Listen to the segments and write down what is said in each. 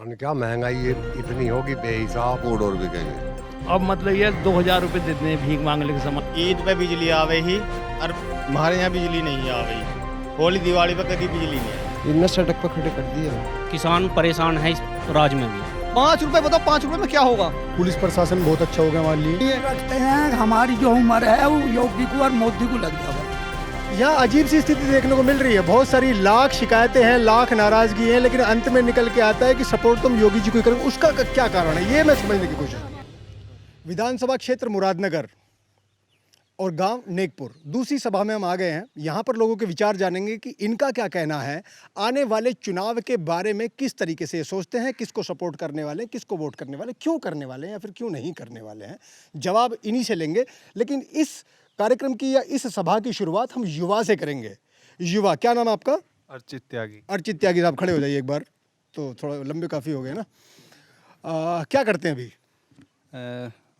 मैंने क्या महंगाई ये इतनी होगी बेहिसाब। करोड़ और बिकेंगे। अब मतलब ये 2000 रुपये देते हैं भीख मांगने के समय। ईद पे बिजली आवे ही और हमारे यहाँ बिजली नहीं आवे ही। होली दिवाली पे कभी बिजली नहीं आई। इनने सड़क पर खड़े कर दिए। किसान परेशान है इस राज्य में भी। 5 रुपए बताओ, 5 रुपए में क्या होगा? पुलिस प्रशासन बहुत अच्छा हो गया हमारे लिए। रखते हैं हमारी जो उम्र है वो योगी को और मोदी को लग गया। यहाँ अजीब सी स्थिति देखने को मिल रही है। बहुत सारी लाख शिकायतें हैं, लाख नाराजगी है, लेकिन अंत में निकल के आता है कि सपोर्ट तुम योगी जी को ही करोगे। उसका क्या कारण है, ये मैं समझने की कोशिश की। विधानसभा क्षेत्र मुरादनगर और गांव नेकपुर, दूसरी सभा में हम आ गए हैं। यहाँ पर लोगों के विचार जानेंगे कि इनका क्या कहना है, आने वाले चुनाव के बारे में किस तरीके से सोचते हैं, किसको सपोर्ट करने वाले हैं, किसको वोट करने वाले, क्यों करने वाले हैं या फिर क्यों नहीं करने वाले हैं। जवाब इन्हीं से लेंगे। लेकिन इस कार्यक्रम की या इस सभा की शुरुआत हम युवा से करेंगे। युवा, क्या नाम है आपका? अर्चित त्यागी। अर्चित त्यागी साहब, खड़े हो जाइए एक बार, तो थोड़ा लंबे काफ़ी हो गए ना। क्या करते हैं अभी?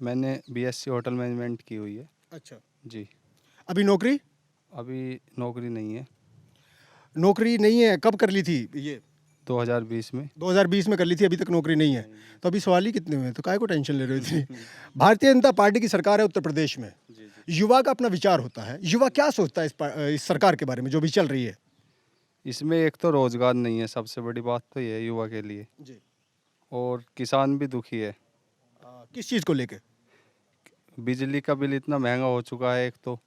मैंने बीएससी होटल मैनेजमेंट की हुई है। अच्छा जी। अभी नौकरी? अभी नौकरी नहीं है। नौकरी नहीं है, कब कर ली थी ये? 2020 में। 2020 में कर ली थी, अभी तक नौकरी नहीं है। तो अभी सवाल ही कितने हुए, तो काहे को टेंशन ले रहे हो इतनी? भारतीय जनता पार्टी की सरकार है उत्तर प्रदेश में। युवा का अपना विचार होता है। युवा क्या सोचता है इस सरकार के बारे में जो भी चल रही है? इसमें एक तो रोजगार नहीं है, सबसे बड़ी बात तो ये है युवा के लिए जी। और किसान भी दुखी है। किस चीज़ को लेके? बिजली का बिल इतना महंगा हो चुका है एक तो,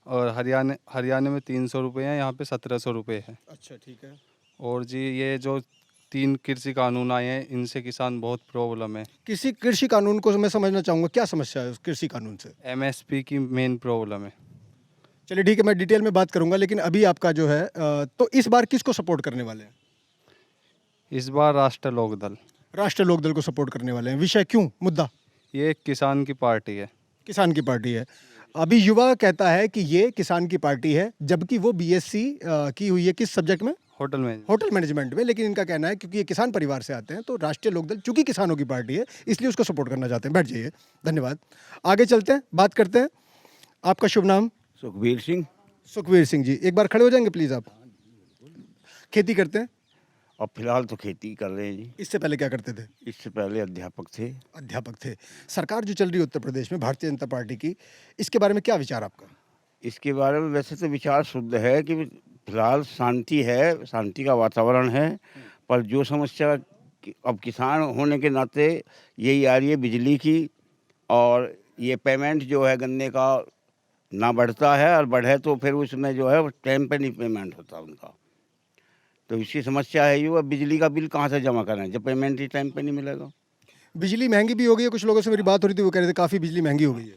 और हरियाणा में 300 रुपये है, यहाँ पे 1700 रुपये है। अच्छा, ठीक है। और जी ये जो 3 कृषि कानून आए हैं, इनसे किसान बहुत प्रॉब्लम है। किसी कृषि कानून को मैं समझना चाहूँगा, क्या समस्या है उस कृषि कानून से? एमएसपी की मेन प्रॉब्लम है। चलिए ठीक है, मैं डिटेल में बात करूंगा, लेकिन अभी आपका जो है तो इस बार किसको सपोर्ट करने वाले हैं? इस बार राष्ट्रीय लोकदल। राष्ट्रीय लोकदल को सपोर्ट करने वाले हैं। विषय क्यों, मुद्दा? ये एक किसान की पार्टी है। किसान की पार्टी है। अभी युवा कहता है कि ये किसान की पार्टी है, जबकि वो बीएससी की हुई है किस सब्जेक्ट में? होटल मैनेजमेंट में। लेकिन इनका कहना है क्योंकि ये किसान परिवार से आते हैं तो राष्ट्रीय लोकदल चूंकि किसानों की पार्टी है इसलिए उसको सपोर्ट करना चाहते हैं। बैठ जाइए, धन्यवाद। आगे चलते हैं, बात करते हैं। आपका शुभ नाम? सुखबीर सिंह। सुखवीर सिंह जी, एक बार खड़े हो जाएंगे प्लीज़ आप? खेती करते हैं? अब फिलहाल तो खेती कर रहे हैं जी। इससे पहले क्या करते थे? इससे पहले अध्यापक थे। अध्यापक थे। सरकार जो चल रही है उत्तर प्रदेश में भारतीय जनता पार्टी की, इसके बारे में क्या विचार आपका? इसके बारे में वैसे तो विचार शुद्ध है कि फिलहाल शांति है, शांति का वातावरण है, पर जो समस्या अब किसान होने के नाते यही आ रही है बिजली की, और ये पेमेंट जो है गन्ने का ना बढ़ता है, और बढ़े तो फिर उसमें जो है टाइम पे नहीं पेमेंट होता उनका। तो इसकी समस्या है ये, बिजली का बिल कहाँ से जमा करें जब पेमेंट ही टाइम पे नहीं मिलेगा। बिजली महंगी भी हो गई है, कुछ लोगों से मेरी बात हो रही थी, वो कह रहे थे काफ़ी बिजली महंगी हो गई है।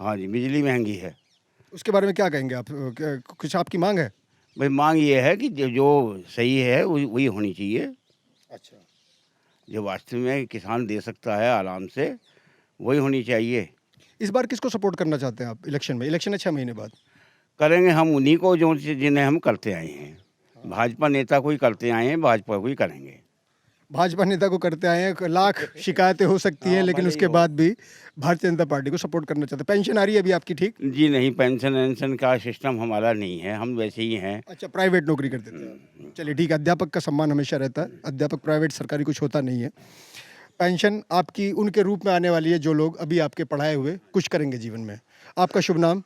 हाँ जी, बिजली महंगी है। उसके बारे में क्या कहेंगे आप? कुछ आपकी मांग है? भाई मांग ये है कि जो सही है वही होनी चाहिए। अच्छा, जो वास्तव में किसान दे सकता है आराम से, वही होनी चाहिए। इस बार किसको सपोर्ट करना चाहते हैं आप इलेक्शन में? इलेक्शन है 6 महीने बाद। करेंगे हम उन्हीं को जो जिन्हें हम करते आए हैं। भाजपा नेता को ही करते आए हैं, भाजपा को ही करेंगे। भाजपा नेता को करते आए हैं, लाख शिकायतें हो सकती हैं, लेकिन उसके बाद भी भारतीय जनता पार्टी को सपोर्ट करना चाहते हैं। पेंशन आ रही है अभी आपकी ठीक? जी नहीं, पेंशन वेंशन का सिस्टम हमारा नहीं है, हम वैसे ही हैं। अच्छा, प्राइवेट नौकरी करते थे। चलिए ठीक है, अध्यापक का सम्मान हमेशा रहता है। अध्यापक प्राइवेट सरकारी कुछ होता नहीं है। पेंशन आपकी उनके रूप में आने वाली है जो लोग अभी आपके पढ़ाए हुए कुछ करेंगे जीवन में। आपका शुभ नाम?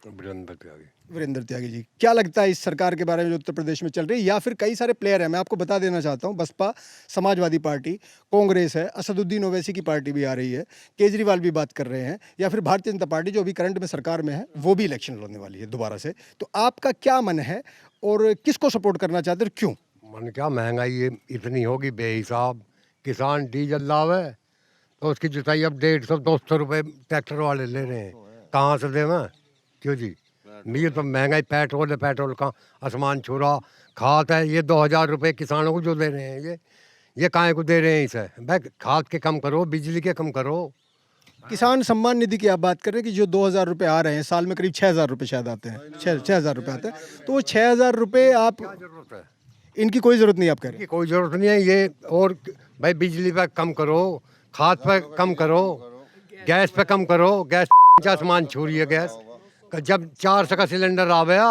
वीरेंद्र त्यागी। वीरेंद्र त्यागी जी, क्या लगता है इस सरकार के बारे में जो उत्तर प्रदेश में चल रही है, या फिर कई सारे प्लेयर हैं? मैं आपको बता देना चाहता हूं, बसपा, समाजवादी पार्टी, कांग्रेस है, असदुद्दीन ओवैसी की पार्टी भी आ रही है, केजरीवाल भी बात कर रहे हैं, या फिर भारतीय जनता पार्टी जो अभी करंट में सरकार में है वो भी इलेक्शन लड़ने वाली है दोबारा से। तो आपका क्या मन है और किसको सपोर्ट करना चाहते हैं और क्यों? मैंने क्या महंगाई ये इतनी होगी बेहिसाब। किसान डीजल लावे तो उसकी जुताई अब 150-200 रुपये ट्रैक्टर वाले ले रहे हैं, कहाँ से देवें? क्यों जी, ये तो महंगाई पेट्रोल है, पेट्रोल का आसमान छू रहा। खाद है ये 2000 रुपये किसानों को जो दे रहे हैं, ये काहे को दे रहे हैं इसे? भाई खाद के कम करो, बिजली के कम करो। किसान सम्मान निधि की आप बात कर रहे हैं कि जो 2000 रुपये आ रहे हैं, साल में करीब 6000 रुपये शायद आते हैं, 6000 रुपये आते हैं, तो वो 6000 रुपये आप, इनकी कोई ज़रूरत नहीं आप कह रहे हैं? कोई ज़रूरत नहीं है ये। और भाई बिजली पर कम करो, खाद पर कम करो, गैस पे कम करो। गैस आसमान छू रही है गैस। जब 400 का सिलेंडर आ गया,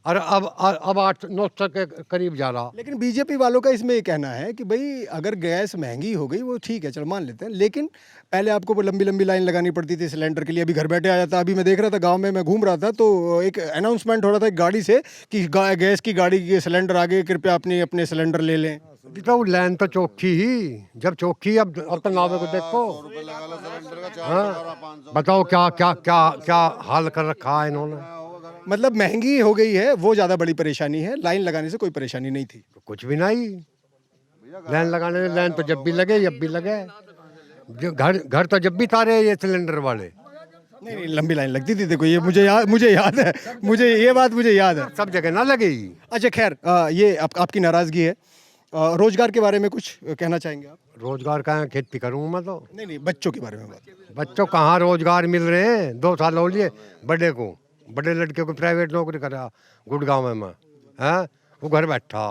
और अब 800-900 के करीब जा रहा। लेकिन बीजेपी वालों का इसमें ये कहना है कि भाई अगर गैस महंगी हो गई वो ठीक है, चल मान लेते हैं, लेकिन पहले आपको वो लंबी लंबी लाइन लगानी पड़ती थी सिलेंडर के लिए, अभी घर बैठे आ जाता। अभी मैं देख रहा था गांव में, मैं घूम रहा था तो एक अनाउंसमेंट हो रहा था एक गाड़ी से कि गैस की गाड़ी के सिलेंडर आगे, कृपया अपने सिलेंडर ले लें। अभी तो लाइन तो चौकी ही, जब चौकी अब तो नावे को देखो। हाँ, बताओ क्या क्या क्या क्या हाल कर रखा है इन्होंने। मतलब महंगी हो गई है वो ज़्यादा बड़ी परेशानी है, लाइन लगाने से कोई परेशानी नहीं थी। कुछ भी नहीं, लाइन लगाने में लाइन तो जब भी लगे जो घर तो जब भी तारे ये सिलेंडर वाले। नहीं लंबी लाइन लगती थी, देखो ये मुझे याद है, ये बात मुझे याद है। सब जगह ना लगेगी। अच्छा खैर, ये आपकी नाराज़गी है। रोजगार के बारे में कुछ कहना चाहेंगे आप? रोजगार का खेती करूँ मैं तो। नहीं बच्चों के बारे में बात। बच्चों कहाँ रोजगार मिल रहे हैं, 2 साल हो लिए बड़े लड़के को प्राइवेट नौकरी करा गुड़गांव में है, वो घर बैठा।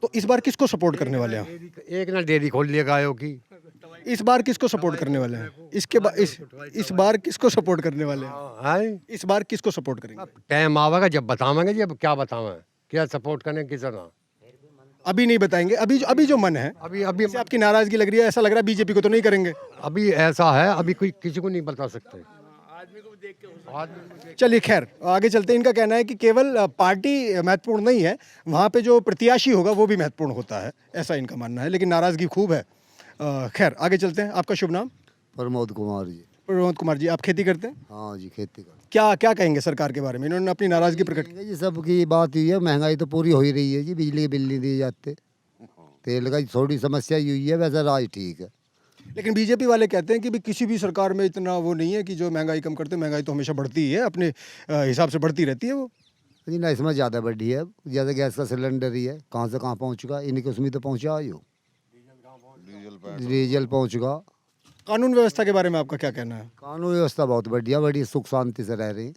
तो इस बार किसको सपोर्ट करने वाले हैं? एक ना डेयरी खोल लिया गायों की। इस बार किसको सपोर्ट करने वाले हैं? इस बार किसको सपोर्ट करने वाले हैं? इस बार किसको सपोर्ट करेंगे? टाइम आवेगा जब बतावेंगे जी। अब क्या बतावें, क्या सपोर्ट करें किस तरह, अभी नहीं बताएंगे। अभी जो मन है, अभी से आपकी नाराजगी लग रही है, ऐसा लग रहा है बीजेपी को तो नहीं करेंगे। अभी ऐसा है, अभी कोई किसी को नहीं बता सकते। चलिए खैर आगे चलते हैं। इनका कहना है कि केवल पार्टी महत्वपूर्ण नहीं है, वहाँ पे जो प्रत्याशी होगा वो भी महत्वपूर्ण होता है, ऐसा इनका मानना है। लेकिन नाराजगी खूब है। खैर आगे चलते हैं। आपका शुभ नाम? प्रमोद कुमार जी। प्रमोद कुमार जी, आप खेती करते हैं? हाँ जी, खेती कर। क्या कहेंगे सरकार के बारे में? इन्होंने अपनी नाराजगी प्रकट की। जी सबकी बात हुई है, महंगाई तो पूरी हो ही रही है जी, बिजली के बिल नहीं दिए जाते, तेल का थोड़ी समस्या ही हुई है, वैसे राज ठीक है। लेकिन बीजेपी वाले कहते हैं कि भी किसी भी सरकार में इतना वो नहीं है कि जो महंगाई कम करते, महंगाई तो हमेशा बढ़ती ही है, अपने हिसाब से बढ़ती रहती है वो। जी ना, इसमें ज़्यादा बढ़ी है, ज़्यादा गैस का सिलेंडर ही है, कहाँ से कहाँ पहुँच चुका, इनके उसमें तो पहुँचा ही हो, डीजल पहुँच चुका। कानून व्यवस्था के बारे में आपका क्या कहना है? कानून व्यवस्था बहुत बढ़िया, बड़ी सुख शांति से रह रही है।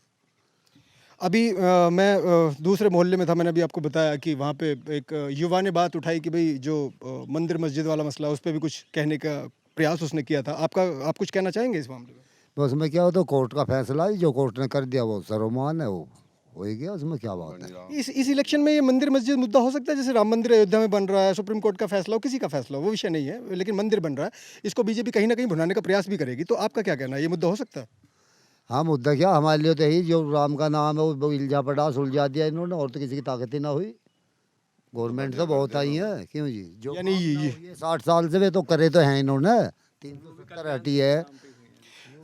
अभी मैं दूसरे मोहल्ले में था, मैंने अभी आपको बताया कि वहाँ पे एक युवा ने बात उठाई कि भाई जो मंदिर मस्जिद वाला मसला, उस पर भी कुछ कहने का प्रयास उसने किया था। आप कुछ कहना चाहेंगे इस मामले में? तो उसमें क्या हो, तो कोर्ट का फैसला ही, जो कोर्ट ने कर दिया वो सर्वमान है, वो हो ही गया, उसमें क्या बात है। इस इलेक्शन में ये मंदिर मस्जिद मुद्दा हो सकता है, जैसे राम मंदिर अयोध्या में बन रहा है, सुप्रीम कोर्ट का फैसला हो, किसी का फैसला हो, वो विषय नहीं है, लेकिन मंदिर बन रहा है, इसको बीजेपी कहीं ना कहीं भुनाने का प्रयास भी करेगी। तो आपका क्या कहना है, ये मुद्दा हो सकता है? हाँ, मुद्दा क्या, हमारे लिए तो यही, जो राम का नाम है वो इल्जा पड़ा, सुलझा दिया इन्होंने, और तो किसी की ताकत ही ना हुई। गवर्नमेंट तो बहुत आई है, क्यों जी, जो यानी ये 60 साल से वे तो करे तो हैं इन्होंने, 370 हटी है।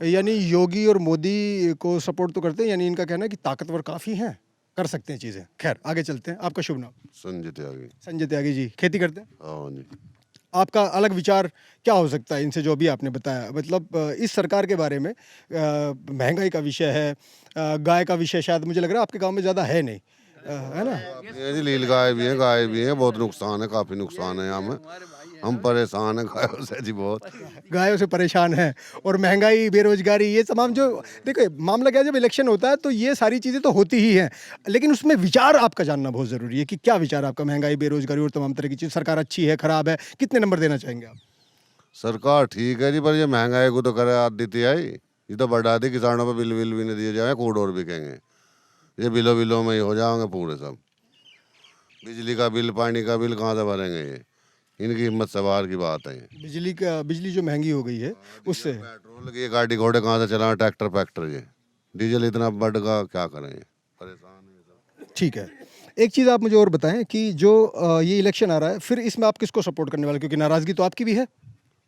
यानी योगी और मोदी को सपोर्ट तो करते हैं, यानी इनका कहना है कि ताकतवर काफ़ी हैं, कर सकते हैं चीज़ें। खैर आगे चलते हैं। आपका शुभ नाम? संजय त्यागी। संजय त्यागी जी, खेती करते हैं? हाँ जी। आपका अलग विचार क्या हो सकता है इनसे जो अभी आपने बताया? मतलब इस सरकार के बारे में, महंगाई का विषय है, गाय का विषय शायद मुझे लग रहा है आपके गांव में ज़्यादा है नहीं, है ना? ये जी लील गाय भी है, बहुत नुकसान है, काफ़ी नुकसान है। हम परेशान हैं गायों से जी, बहुत गायों से परेशान है, और महंगाई, बेरोजगारी, ये तमाम जो, देखो मामला क्या है, जब इलेक्शन होता है तो ये सारी चीज़ें तो होती ही हैं, लेकिन उसमें विचार आपका जानना बहुत ज़रूरी है कि क्या विचार आपका महंगाई, बेरोजगारी और तमाम तरह की चीज़। सरकार अच्छी है, ख़राब है, कितने नंबर देना चाहेंगे आप? सरकार ठीक है जी, पर ये महंगाई को तो करे आती आई, ये तो बढ़ा दी, किसानों पर बिल भी नहीं दिए जाए, कूड़ और बिकेंगे, ये बिलों में ही हो जाएंगे पूरे सब। बिजली का बिल, पानी का बिल कहाँ से भरेंगे ये, इनकी हिम्मत सवार की बात है। बिजली जो महंगी हो गई है उससे, पेट्रोल की गाड़ी घोड़े कहाँ से चलाएं, ट्रैक्टर फैक्टर, ये डीजल इतना बढ़ गया, क्या करें, परेशान है। ठीक है, एक चीज़ आप मुझे और बताएं कि जो ये इलेक्शन आ रहा है, फिर इसमें आप किसको सपोर्ट करने वाले? क्योंकि नाराज़गी तो आपकी भी है।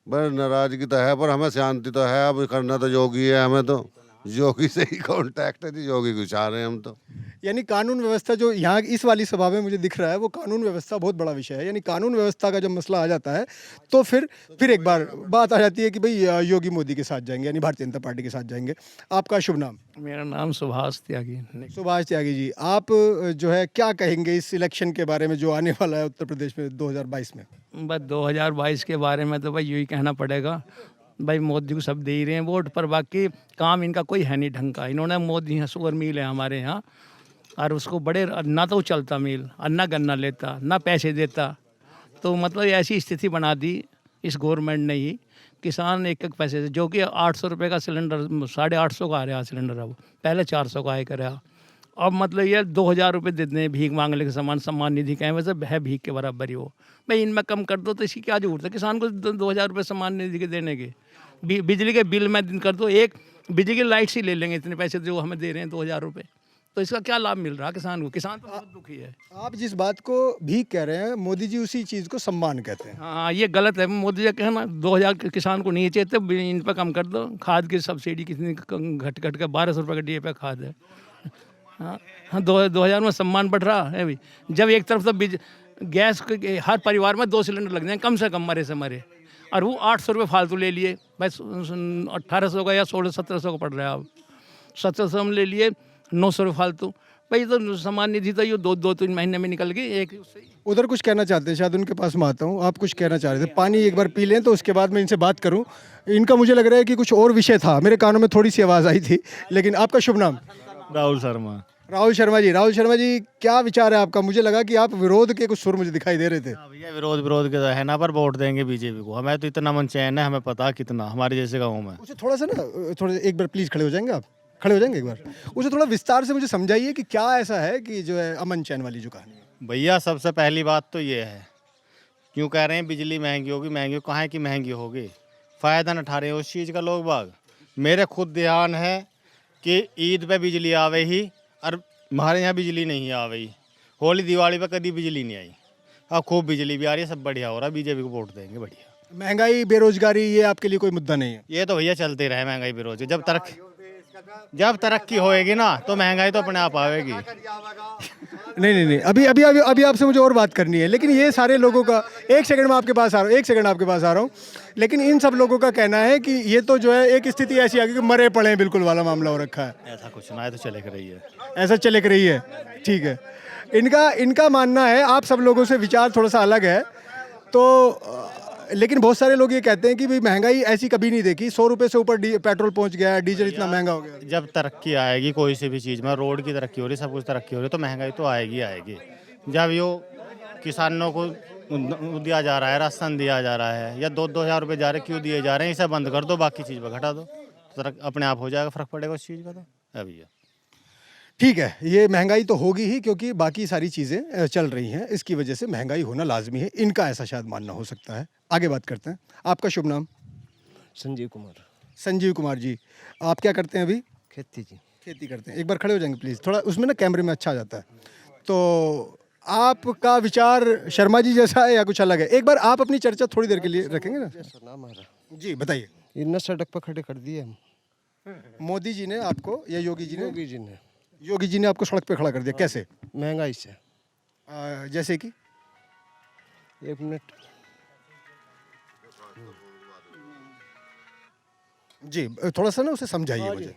बस नाराजगी तो है, पर हमें शांति तो है, अब करना तो योगी है, हमें तो योगी से ही कॉन्टैक्ट है, योगी को चाह रहे हैं हम तो। यानी कानून व्यवस्था जो यहाँ इस वाली सभा में मुझे दिख रहा है, वो कानून व्यवस्था बहुत बड़ा विषय है। यानी कानून व्यवस्था का जब मसला आ जाता है तो फिर एक बार बात आ जाती है कि भाई योगी मोदी के साथ जाएंगे, यानी भारतीय जनता पार्टी के साथ जाएंगे। आपका शुभ नाम? मेरा नाम सुभाष त्यागी। सुभाष त्यागी जी, आप जो है क्या कहेंगे इस इलेक्शन के बारे में जो आने वाला है उत्तर प्रदेश में 2022 में? बस 2022 के बारे में तो भाई यही कहना पड़ेगा, भाई मोदी को सब दे ही रहे हैं वोट, पर बाकी काम इनका कोई है नहीं ढंग का। इन्होंने मोदी यहाँ शुगर मिल है हमारे यहाँ, और उसको बड़े ना तो चलता मिल, और ना गन्ना लेता, ना पैसे देता, तो मतलब ऐसी स्थिति बना दी इस गवर्नमेंट ने ही। किसान एक पैसे से, जो कि 800 रुपये का सिलेंडर, 850 का आ रहा सिलेंडर, अब पहले 400 का आया कर रहा, अब मतलब ये 2,000 रुपये दे दें भीख मांगने के समान, सम्मान निधि कहें वैसे है भीख के बराबर ही वो। भाई इनमें कम कर दो तो इसकी क्या जरूरत है किसान को 2,000 रुपये सम्मान निधि के देने के। बिजली के बिल में दिन कर दो, एक बिजली की लाइट से ले लेंगे इतने पैसे जो हमें दे रहे हैं 2,000 रुपये, तो इसका क्या लाभ मिल रहा है किसान को? किसान तो बहुत दुखी है। आप जिस बात को भीख कह रहे हैं, मोदी जी उसी चीज़ को सम्मान कहते हैं। हाँ ये गलत है। मोदी जी कहना 2,000 किसान को नहीं चाहिए तो इन पर कम कर दो। खाद की सब्सिडी कितनी घट के 1,200 रुपये का DAP खाद है। हाँ 2,000 में सम्मान बढ़ रहा है भी। जब एक तरफ तो गैस हर परिवार में 2 सिलेंडर लग जाए कम से कम मरे से मरे, और वो 800 रुपये फालतू ले लिए। बस 1,800 का या 1600-1700 का पड़ रहा है। अब 1700 में ले लिए, 900 रुपये फालतू। भाई तो सम्मान निधि तो ये 2-3 महीने में निकल गई एक। उधर कुछ कहना चाहते हैं, शायद उनके पास मैं आता हूँ। आप कुछ कहना चाह रहे थे, पानी एक बार पी लें तो उसके बाद मैं इनसे बात करूँ। इनका मुझे लग रहा है कि कुछ और विषय था, मेरे कानों में थोड़ी सी आवाज़ आई थी। लेकिन आपका शुभ नाम? राहुल शर्मा। राहुल शर्मा जी। राहुल शर्मा जी, क्या विचार है आपका? मुझे लगा कि आप विरोध के कुछ सुर मुझे दिखाई दे रहे थे। भैया विरोध के तो है ना, पर वोट देंगे बीजेपी को। हमें तो इतना मन चैन है, हमें पता कितना हमारे जैसे गाँव में। उसे थोड़ा सा ना, थोड़ा एक बार प्लीज़ खड़े हो जाएंगे आप? खड़े हो जाएंगे एक बार? उसे थोड़ा विस्तार से मुझे समझाइए कि क्या ऐसा है कि जो है अमन चैन वाली जो कहानी है। भैया सबसे पहली बात तो ये है, क्यों कह रहे हैं बिजली महंगी होगी? महंगी कहाँ है कि महंगी होगी? फ़ायदा न उठा रहे हैं उस चीज़ का लोग बाग। मेरे खुद ध्यान है कि ईद पे बिजली आवे ही, और हमारे यहाँ बिजली नहीं आ रही। होली दिवाली पे कभी बिजली नहीं आई, अब खूब बिजली भी आ रही है, सब बढ़िया हो रहा है। बीजेपी को वोट देंगे बढ़िया। महंगाई, बेरोजगारी, ये आपके लिए कोई मुद्दा नहीं है? ये तो भैया चलते रहे महंगाई बेरोजगारी। जब तरक्की होएगी ना तो महंगाई तो अपने आप आएगी। नहीं, अभी आपसे मुझे और बात करनी है। लेकिन ये सारे लोगों का, एक सेकंड में आपके पास आ रहा हूँ। लेकिन इन सब लोगों का कहना है कि ये तो जो है एक स्थिति ऐसी आ गई कि मरे पड़े हैं बिल्कुल वाला मामला हो रखा है। ऐसा कुछ ना है, तो चले कर रही है। ऐसा चले कर रही है, ठीक है। इनका मानना है, आप सब लोगों से विचार थोड़ा सा अलग है तो। लेकिन बहुत सारे लोग ये कहते हैं कि भाई महंगाई ऐसी कभी नहीं देखी, 100 रुपये से ऊपर पेट्रोल पहुंच गया है, डीजल इतना महंगा हो गया। जब तरक्की आएगी कोई सी भी चीज़ में, रोड की तरक्की हो रही, सब कुछ तरक्की हो रही, तो महंगाई तो आएगी। जब यो किसानों को दिया जा रहा है, राशन दिया जा रहा है, या 2,000 रुपये जा रहे, क्यों दिए जा रहे हैं? इसे बंद कर दो, बाकी चीज़ पर घटा दो, तो अपने आप हो जाएगा, फ़र्क पड़ेगा उस चीज़ का। तो है भैया, ठीक है। ये महंगाई तो होगी ही, क्योंकि बाकी सारी चीज़ें चल रही हैं, इसकी वजह से महंगाई होना लाजमी है। इनका ऐसा शायद मानना हो सकता है। आगे बात करते हैं। आपका शुभ नाम? संजीव कुमार। संजीव कुमार जी, आप क्या करते हैं अभी? खेती जी। खेती करते हैं। एक बार खड़े हो जाएंगे प्लीज़, थोड़ा उसमें ना कैमरे में अच्छा आ जाता है। तो आपका विचार शर्मा जी जैसा है या कुछ अलग है? एक बार आप अपनी चर्चा थोड़ी देर के लिए रखेंगे ना? नाम हमारा जी बताइए। इन्हें सड़क पर खड़े कर दिए हम। मोदी जी ने आपको या योगी जी ने? योगी जी ने आपको सड़क पे खड़ा कर दिया। कैसे? महंगाई से। जैसे कि? एक मिनट जी, थोड़ा सा ना उसे समझाइए मुझे।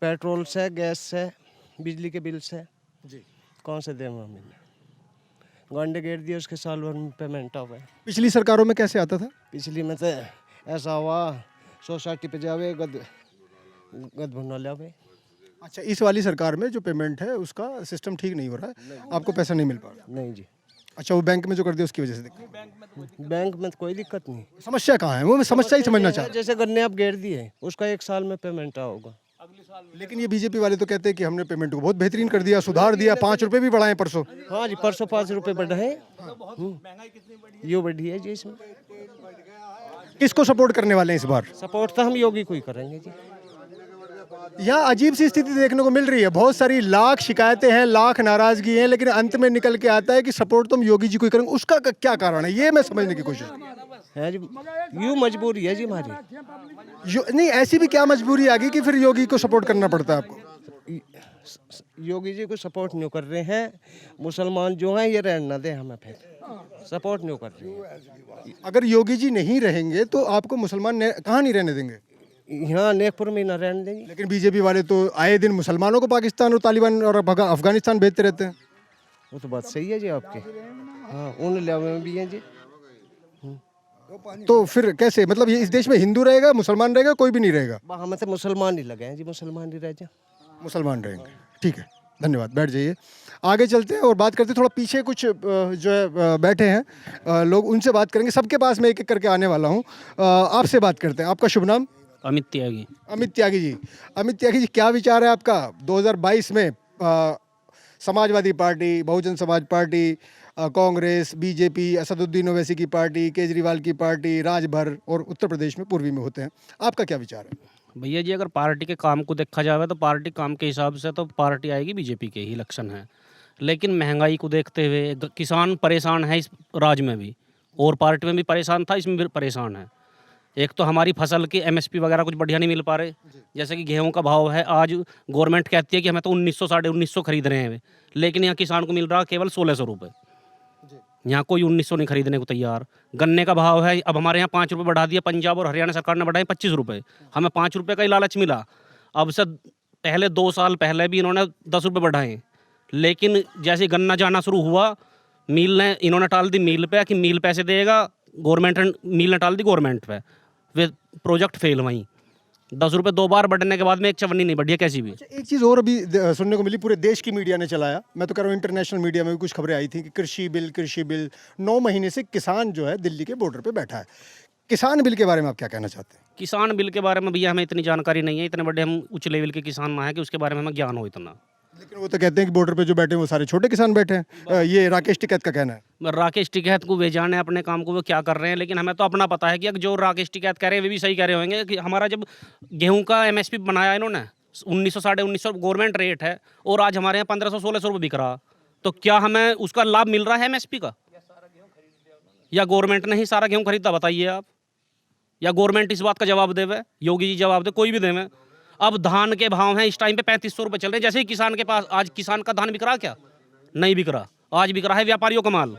पेट्रोल से, गैस से, बिजली के बिल से जी कौन से दें हम? गांडे गेट दिए, उसके साल भर में पेमेंट आ गए। पिछली सरकारों में कैसे आता था? पिछली में तो ऐसा हुआ, सोसाइटी पे जावे गद भुना लावे। अच्छा, इस वाली सरकार में जो पेमेंट है उसका सिस्टम ठीक नहीं हो रहा है, आपको पैसा नहीं मिल पा रहा? नहीं जी। अच्छा, वो बैंक में जो कर दिया उसकी वजह से दिक्कत? बैंक में तो कोई दिक्कत नहीं। समस्या कहाँ है? वो मैं समस्या ही समझना चाहता हूँ। जैसे गन्ने आप गेट दिए, उसका 1 साल में पेमेंट होगा। लेकिन ये बीजेपी वाले तो कहते हैं कि हमने पेमेंट को बहुत बेहतरीन कर दिया, सुधार दिया, 5 रुपए भी बढ़ाए परसों। हाँ जी, परसों 5 रुपए बढ़े। ये बढ़ी है जी। इसमें किसको सपोर्ट करने वाले हैं इस बार? सपोर्ट तो हम योगी को ही करेंगे जी। यहाँ अजीब सी स्थिति देखने को मिल रही है। बहुत सारी लाख शिकायतें हैं, लाख नाराजगी है, लेकिन अंत में निकल के आता है कि सपोर्ट तो हम योगी जी को ही करेंगे। उसका क्या कारण है, ये मैं समझने की कोशिश है जी। यूँ मजबूरी है जी हमारी। नहीं, ऐसी भी क्या मजबूरी आ गई कि फिर योगी को सपोर्ट करना पड़ता है आपको? योगी जी को सपोर्ट नहीं कर रहे हैं, मुसलमान जो हैं ये रहना दें, हमें फिर सपोर्ट नहीं कर रहे हैं। अगर योगी जी नहीं रहेंगे तो आपको मुसलमान कहाँ नहीं रहने देंगे? यहाँ नेकपुर में ना रहने देंगे। लेकिन बीजेपी वाले तो आए दिन मुसलमानों को पाकिस्तान और तालिबान और अफगानिस्तान भेजते रहते हैं। वो तो बात सही है जी आपके। हाँ, उन लेवल में भी हैं जी। तो फिर कैसे, मतलब ये इस देश में हिंदू रहेगा, मुसलमान रहेगा, कोई भी नहीं रहेगा? हमें तो मुसलमान ही लगे हैं जी, मुसलमान ही रह जाए। मुसलमान रहेंगे, ठीक है, धन्यवाद। बैठ जाइए, आगे चलते हैं और बात करते हैं। थोड़ा पीछे कुछ जो है बैठे हैं लोग, उनसे बात करेंगे। सबके पास मैं एक एक करके आने वाला हूँ। आपसे बात करते हैं। आपका शुभ नाम? अमित त्यागी। अमित त्यागी जी, अमित त्यागी जी, क्या विचार है आपका? 2022 में Samajwadi party, Bahujan Samaj party, Congress, BJP, Asaduddin Owaisi की पार्टी, केजरीवाल की पार्टी, राजभर और उत्तर प्रदेश में पूर्वी में होते हैं। आपका क्या विचार है? भैया जी, अगर पार्टी के काम को देखा जाए तो पार्टी काम के हिसाब से तो पार्टी आएगी बीजेपी के ही इलेक्शन है, लेकिन महंगाई को देखते हुए किसान परेशान है इस राज्य में भी, और पार्टी में भी परेशान था, इसमें भी परेशान है। एक तो हमारी फसल की एमएसपी वगैरह कुछ बढ़िया नहीं मिल पा रहे, जैसे कि गेहूं का भाव है, आज गवर्नमेंट कहती है कि हमें तो 1900 1950 खरीद रहे हैं, लेकिन यहाँ किसान को मिल रहा केवल 1600 रुपये। यहाँ कोई 1900 नहीं खरीदने को तैयार। गन्ने का भाव है, अब हमारे यहाँ 5 रुपये बढ़ा दिया, पंजाब और हरियाणा सरकार ने बढ़ाए 25 रुपये, हमें 5 रुपये का ही लालच मिला। अब से पहले 2 साल पहले भी इन्होंने 10 रुपये बढ़ाए, लेकिन जैसे गन्ना जाना शुरू हुआ, मिल ने इन्होंने टाल दी मिल पे कि मिल पैसे देगा, गवर्नमेंट मिल ने टाल दी गवर्नमेंट पे, वे प्रोजेक्ट फेल। वहीं 10 रुपये 2 बार बढ़ने के बाद में एक चवन्नी नहीं बढ़ी है कैसी भी। एक चीज़ और अभी सुनने को मिली, पूरे देश की मीडिया ने चलाया, मैं तो कह रहा हूँ इंटरनेशनल मीडिया में भी कुछ खबरें आई थी कि कृषि बिल 9 महीने से किसान जो है दिल्ली के बॉर्डर पे बैठा है। किसान बिल के बारे में आप क्या कहना चाहते हैं? किसान बिल के बारे में भैया हमें इतनी जानकारी नहीं है, इतने बड़े हम उच्च लेवल के किसान ना है कि उसके बारे में हमें ज्ञान हो इतना। लेकिन वो तो कहते हैं कि बॉर्डर पे जो बैठे हैं वो सारे छोटे किसान बैठे हैं, ये राकेश टिकैत का कहना है। राकेश टिकैत को वे जाने अपने काम को वो क्या कर रहे हैं, लेकिन हमें तो अपना पता है कि जो राकेश टिकैत कह रहे हैं वे भी सही कह रहे होंगे कि हमारा जब गेहूं का एमएसपी बनाया इन्होंने 1900 1950 गवर्नमेंट रेट है, और आज हमारे यहाँ 1500 1600 रुपये बिक रहा, तो क्या हमें उसका लाभ मिल रहा है एमएसपी का, या गवर्नमेंट ने ही सारा गेहूँ खरीदा? बताइए आप, या गवर्नमेंट इस बात का जवाब देवे, योगी जी जवाब दे, कोई भी देवे। अब धान के भाव हैं इस टाइम पे 3500 रुपये चल रहे हैं, जैसे ही किसान के पास आज किसान का धान बिक रहा, क्या नहीं बिक रहा, आज बिक रहा है व्यापारियों का माल।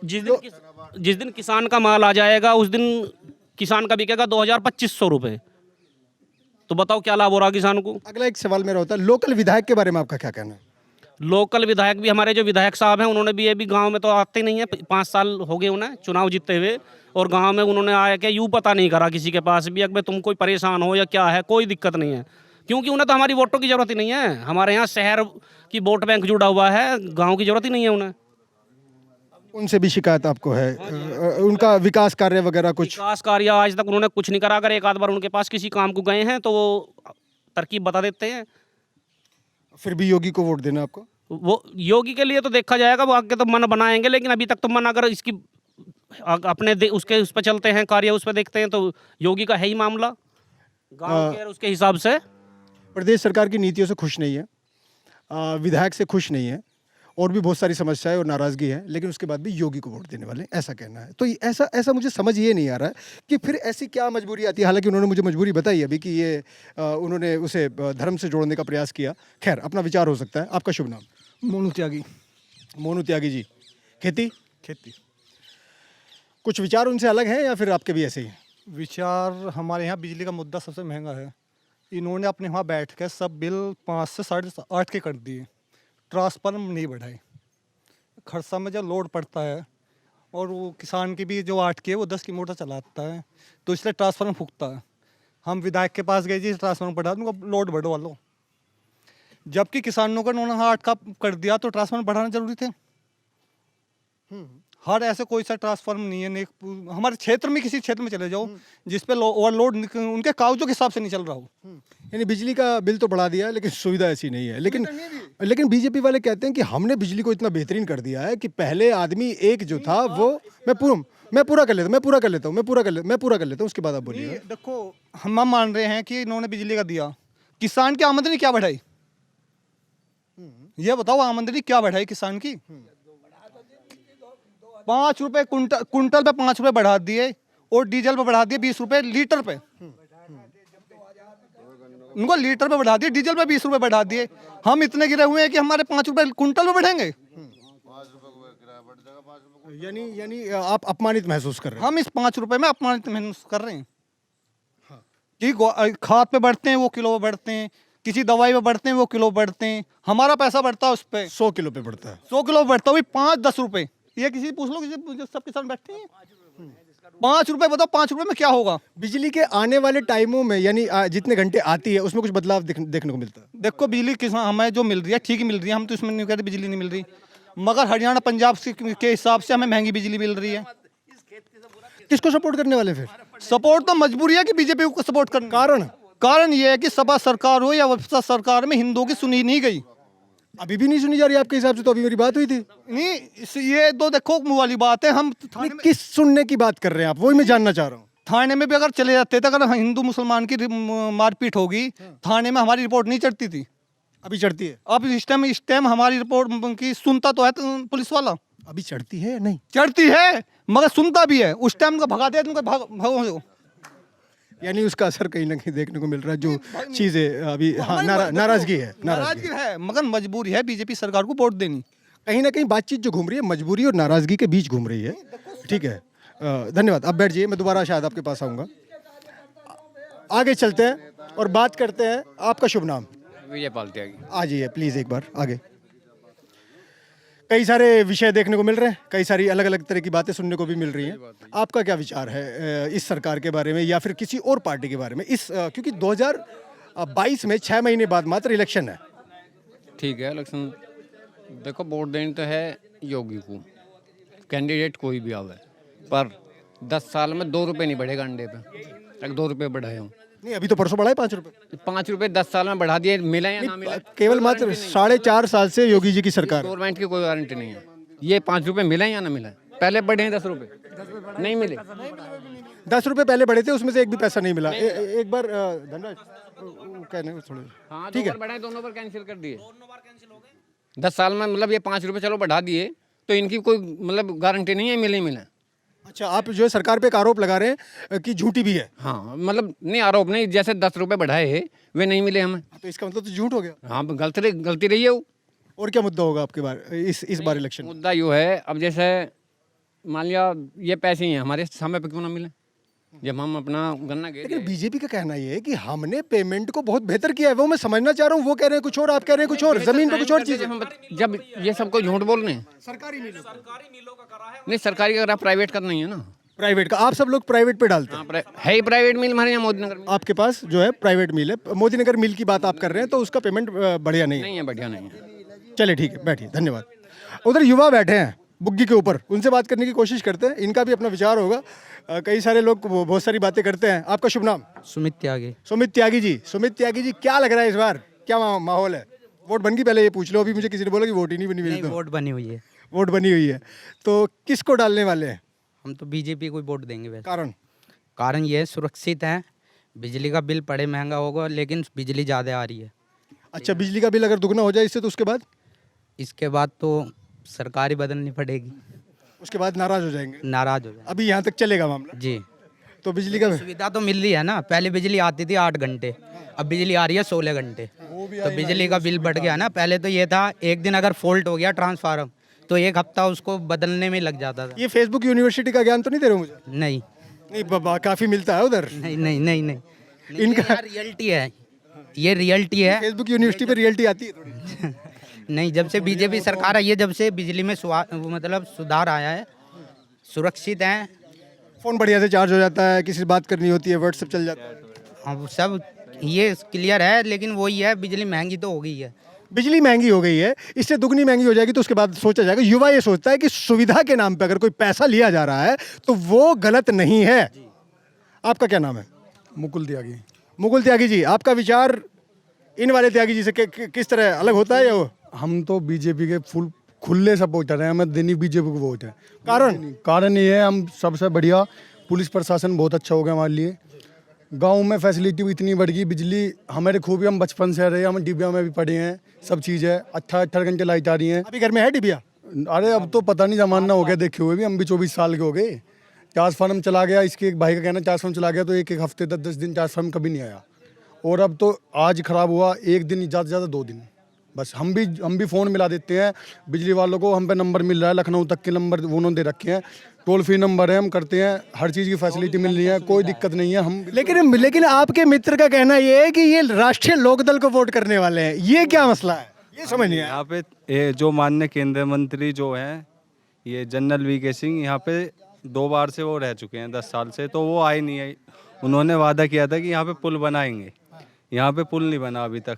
जिस दिन किसान का माल आ जाएगा उस दिन किसान का बिकेगा 2200 रुपये, तो बताओ क्या लाभ हो रहा किसान को। अगला एक सवाल मेरा होता है, लोकल विधायक के बारे में आपका क्या कहना है? लोकल विधायक भी, हमारे जो विधायक साहब हैं उन्होंने भी, ये भी गांव में तो आते नहीं है, 5 साल हो गए उन्हें चुनाव जीतते हुए, और गांव में उन्होंने आया कि यूँ पता नहीं करा किसी के पास भी अगर तुम कोई परेशान हो या क्या है, कोई दिक्कत नहीं है, क्योंकि उन्हें तो हमारी वोटों की ज़रूरत ही नहीं है। हमारे यहाँ शहर की वोट बैंक जुड़ा हुआ है, गाँव की ज़रूरत ही नहीं है उन्हें। उनसे भी शिकायत आपको है? उनका विकास कार्य वगैरह कुछ? विकास कार्य आज तक उन्होंने कुछ नहीं करा। अगर एक आध बार उनके पास किसी काम को गए हैं तो वो तरकीब बता देते हैं। फिर भी योगी को वोट देना आपको? वो योगी के लिए तो देखा जाएगा, वो आगे तो मन बनाएंगे, लेकिन अभी तक तो मन अगर इसकी अपने उसके उस पर चलते हैं, कार्य उस पर देखते हैं, तो योगी का है ही मामला गाँव के उसके हिसाब से। प्रदेश सरकार की नीतियों से खुश नहीं है, विधायक से खुश नहीं है, और भी बहुत सारी समस्याएं और नाराज़गी है, लेकिन उसके बाद भी योगी को वोट देने वाले, ऐसा कहना है। तो ऐसा मुझे समझ ये नहीं आ रहा है कि फिर ऐसी क्या मजबूरी आती है। हालांकि उन्होंने मुझे मजबूरी बताई अभी कि ये उन्होंने उसे धर्म से जोड़ने का प्रयास किया। खैर, अपना विचार हो सकता है। आपका शुभ नाम? मोनू त्यागी। मोनू त्यागी जी, खेती खेती कुछ विचार उनसे अलग हैं या फिर आपके भी ऐसे ही? विचार हमारे यहाँ बिजली का मुद्दा सबसे महंगा है। इन्होंने अपने वहाँ बैठ कर सब बिल 5 से 8.5 के कर दिए, ट्रांसफार्मर नहीं बढ़ाए। खरसा में जब लोड पड़ता है और वो किसान की भी जो 8 की है वो 10 की मोटर चलाता है, तो इसलिए ट्रांसफार्मर फूकता है। हम विधायक के पास गए जी, ट्रांसफार्मर बढ़ा दो, लोड बढ़वा लो, जबकि किसानों का उन्होंने 8 का कर दिया, तो ट्रांसफार्मर बढ़ाना जरूरी थे। हर ऐसे कोई सा ट्रांसफार्मर नहीं है। हमारे क्षेत्र में किसी क्षेत्र में चले जाओ जिसपे ओवरलोड उनके कागजों के हिसाब से नहीं चल रहा हो। यानी बिजली का बिल तो बढ़ा दिया, लेकिन सुविधा ऐसी नहीं है। लेकिन बीजेपी वाले कहते हैं कि हमने बिजली को इतना बेहतरीन कर दिया है कि पहले आदमी एक जो था वो मैं पूरा कर लेता हूँ, उसके बाद आप बोलिए। देखो, हम मान रहे हैं कि इन्होंने बिजली का दिया, किसान की आमदनी क्या बढ़ाई? ये बताओ, आमदनी क्या बढ़ाई किसान की? 5 रुपए कुंटल पे 5 रुपए बढ़ा दिए, और डीजल पे बढ़ा दिए 20 रुपए लीटर पे। उनको लीटर पे बढ़ा दिए, डीजल पे 20 रुपए बढ़ा दिए। हम इतने गिरे हुए हैं कि हमारे 5 रुपए कुंटल पे बढ़ेंगे। यानी आप अपमानित महसूस कर रहे हैं? हम इस 5 रुपए में अपमानित महसूस कर रहे हैं कि खाद पे बढ़ते हैं वो किलो पे बढ़ते हैं, किसी दवाई पे बढ़ते हैं वो किलो बढ़ते हैं, हमारा पैसा बढ़ता है उस पर 100 किलो पे बढ़ता है। 100 किलो बढ़ता है, 5-10 रुपए। ये किसी पूछ लो, किसी सब किसान बैठते हैं। 5 रुपए बताओ, 5 रुपए में क्या होगा? बिजली के आने वाले टाइमों में, यानी जितने घंटे आती है उसमें कुछ बदलाव देखने को मिलता है? देखो, बिजली किसान हमें जो मिल रही है ठीक ही मिल रही है, हम तो इसमें नहीं कहते बिजली नहीं मिल रही, मगर हरियाणा पंजाब के हिसाब से हमें महंगी बिजली मिल रही है। किसको सपोर्ट करने वाले फिर? सपोर्ट तो मजबूरी है कि बीजेपी को सपोर्ट करना। कारण ये है कि सपा सरकार हो या विपक्ष सरकार में हिंदुओं की सुनी नहीं गई। अभी भी नहीं सुनी जा रही आपके हिसाब से? तो अभी मेरी बात हुई थी। नहीं ये तो देखो मुँह वाली बात है। हम थाने में, किस सुनने की बात कर रहे हैं आप, वही मैं जानना चाह रहा हूँ। थाने में भी अगर चले जाते थे, अगर हिंदू मुसलमान की मारपीट होगी, थाने में हमारी रिपोर्ट नहीं चढ़ती थी। अभी चढ़ती है? अब इस टाइम हमारी रिपोर्ट की सुनता तो है पुलिस वाला। अभी चढ़ती है या नहीं? चढ़ती है मगर सुनता भी है। उस टाइम का भगा दिया तुमको, भागो। यानी उसका असर कहीं ना कहीं देखने को मिल रहा है, जो चीज़ें अभी हाँ नाराजगी है। नाराजगी है मगर मजबूरी है बीजेपी सरकार को वोट देनी। कहीं ना कहीं बातचीत जो घूम रही है मजबूरी और नाराजगी के बीच घूम रही है। ठीक है, धन्यवाद। आप बैठ जाइए, मैं दोबारा शायद आपके पास आऊँगा। आगे चलते हैं और बात करते हैं। आपका शुभ नाम? विजय पाल त्यागी। आ जाइए प्लीज़ एक बार आगे। कई सारे विषय देखने को मिल रहे हैं, कई सारी अलग अलग तरह की बातें सुनने को भी मिल रही हैं। आपका क्या विचार है इस सरकार के बारे में या फिर किसी और पार्टी के बारे में? क्योंकि 2022 में 6 महीने बाद मात्र इलेक्शन है। ठीक है, इलेक्शन देखो, वोट देने तो है योगी को, कैंडिडेट कोई भी आवे, पर 10 साल में 2 रुपये नहीं बढ़ेगा अंडे पे। तक 2 रुपये बढ़ाए हूँ। नहीं, अभी तो परसों बढ़ा है 5 रुपये। 5 रुपये 10 साल में बढ़ा दिए, मिला या ना मिला? केवल मात्र 4.5 साल से योगी जी की सरकार। गवर्नमेंट की कोई गारंटी नहीं है। ये 5 रुपये मिला या ना मिला? पहले बढ़े हैं 10 रुपये, नहीं मिले। 10 रुपये पहले बढ़े थे, उसमें से एक भी पैसा नहीं मिला। एक बार धनराज कहने थोड़े, हाँ, ठीक है, बढ़ाए, दोनों पर कैंसिल कर दिए। 10 साल में मतलब ये 5 रुपये चलो बढ़ा दिए, तो इनकी कोई मतलब गारंटी नहीं है मिले मिले। अच्छा, आप जो है सरकार पे एक आरोप लगा रहे हैं कि झूठी भी है। हाँ, मतलब नहीं, आरोप नहीं, जैसे 10 रुपये बढ़ाए हैं वे नहीं मिले हमें, तो इसका मतलब तो झूठ हो गया। हाँ, गलती रही है वो। और क्या मुद्दा होगा आपके बार इस बार इलेक्शन? मुद्दा यूँ है, अब जैसे मान लिया ये पैसे ही हैं हमारे, समय पे क्यों ना मिले जब हम अपना गन्ना गए। लेकिन बीजेपी का कहना ये है कि हमने पेमेंट को बहुत बेहतर किया है। वो मैं समझना चाह रहा हूँ, वो कह रहे हैं कुछ और, आप कह रहे हैं कुछ और, जमीन पे कुछ और चीज। जब ये सबको झूठ बोल रहे हैं, सरकारी मिलों नहीं सरकारी का करा, प्राइवेट का नहीं है ना। प्राइवेट का आप सब लोग प्राइवेट पे डालते हैं। है ही प्राइवेट मिल हमारे यहाँ मोदी नगर में। आपके पास जो है प्राइवेट मिल है, मोदी नगर मिल की बात आप कर रहे हैं, तो उसका पेमेंट बढ़िया नहीं है। बढ़िया नहीं है। चलिए ठीक है, बैठिए, धन्यवाद। उधर युवा बैठे हैं बुग्गी के ऊपर, उनसे बात करने की कोशिश करते हैं, इनका भी अपना विचार होगा। कई सारे लोग बहुत सारी बातें करते हैं। आपका शुभ नाम? सुमित त्यागी। सुमित त्यागी जी, सुमित त्यागी जी, क्या लग रहा है इस बार, क्या माहौल है? वोट बन गई? पहले ये पूछ लो, अभी मुझे किसी ने बोला कि वोट ही नहीं बनी। नहीं, वोट बनी हुई है। वोट बनी हुई है, तो किसको डालने वाले हैं? हम तो बीजेपी को वोट देंगे। वैसे कारण ये है, सुरक्षित है, बिजली का बिल पड़े महंगा होगा लेकिन बिजली ज़्यादा आ रही है। अच्छा, बिजली का बिल अगर दुगना हो जाए इससे, तो इसके बाद तो सरकार ही बदलनी पड़ेगी। उसके बाद नाराज हो जाएंगे? नाराज हो जाएंगे। अभी यहाँ तक चलेगा मामला? जी। तो बिजली का सुविधा तो मिल रही है ना, पहले बिजली आती थी 8 घंटे, अब बिजली आ रही है 16 घंटे, तो बिजली का बिल बढ़ गया ना। पहले तो ये था एक दिन अगर फॉल्ट हो गया ट्रांसफार्मर तो 1 हफ्ता उसको बदलने में लग जाता था। ये फेसबुक यूनिवर्सिटी का ज्ञान तो नहीं दे रहे मुझे? नहीं नहीं बाबा, काफी मिलता है उधर। नहीं नहीं नहीं नहीं, इनका रियलिटी है, ये रियलिटी है। फेसबुक यूनिवर्सिटी पे रियलिटी आती है थोड़ी। नहीं, जब से बीजेपी सरकार आई है, जब से बिजली में मतलब सुधार आया है, सुरक्षित है। फोन बढ़िया से चार्ज हो जाता है, किसी से बात करनी होती है व्हाट्सएप चल जाता है। हाँ, सब ये क्लियर है, लेकिन वही है, बिजली महंगी तो हो गई है। बिजली महंगी हो गई है, इससे दुगनी महंगी हो जाएगी तो उसके बाद सोचा जाएगा। युवा ये सोचता है कि सुविधा के नाम पे अगर कोई पैसा लिया जा रहा है तो वो गलत नहीं है। आपका क्या नाम है? मुकुल त्यागी। मुकुल त्यागी जी, आपका विचार इन वाले त्यागी जी से किस तरह अलग होता है? या हम तो बीजेपी के फुल खुले सपोर्टर हैं, हमें देनी बीजेपी को वोट है। कारण ये है, हम सबसे बढ़िया, पुलिस प्रशासन बहुत अच्छा हो गया हमारे लिए, गांव में फैसिलिटी भी इतनी बढ़ गई, बिजली हमारे खूबी, हम बचपन से रहे, हम डिबिया में भी पढ़े हैं, सब चीज़ है, 18 घंटे लाइट आ रही है। अभी घर में है डिबिया? अरे अब तो पता नहीं जमाना हो गया देखे हुए भी, हम भी 24 साल के हो गए। ट्रांसफार्म चला गया, इसके एक भाई का कहना ट्रांसफार्म चला गया तो एक हफ्ते 10 दिन ट्रांसफार्म कभी नहीं आया, और अब तो आज ख़राब हुआ 1 दिन, ज़्यादा से ज़्यादा 2 दिन। बस हम भी फ़ोन मिला देते हैं बिजली वालों को, हम पे नंबर मिल रहा है, लखनऊ तक के नंबर उन्होंने दे रखे हैं, टोल फ्री नंबर है, हम करते हैं, हर चीज़ की फैसिलिटी मिल रही है, कोई दिक्कत नहीं है। हम लेकिन आपके मित्र का कहना ये है कि ये राष्ट्रीय लोकदल को वोट करने वाले हैं, ये क्या मसला है? ये समझ नहीं आया। यहाँ पे जो माननीय केंद्रीय मंत्री जो हैं, ये जनरल वीके सिंह, यहाँ पे 2 बार से वो रह चुके हैं 10 साल से, तो वो आए नहीं है। उन्होंने वादा किया था कि यहाँ पे पुल बनाएंगे, यहाँ पे पुल नहीं बना अभी तक।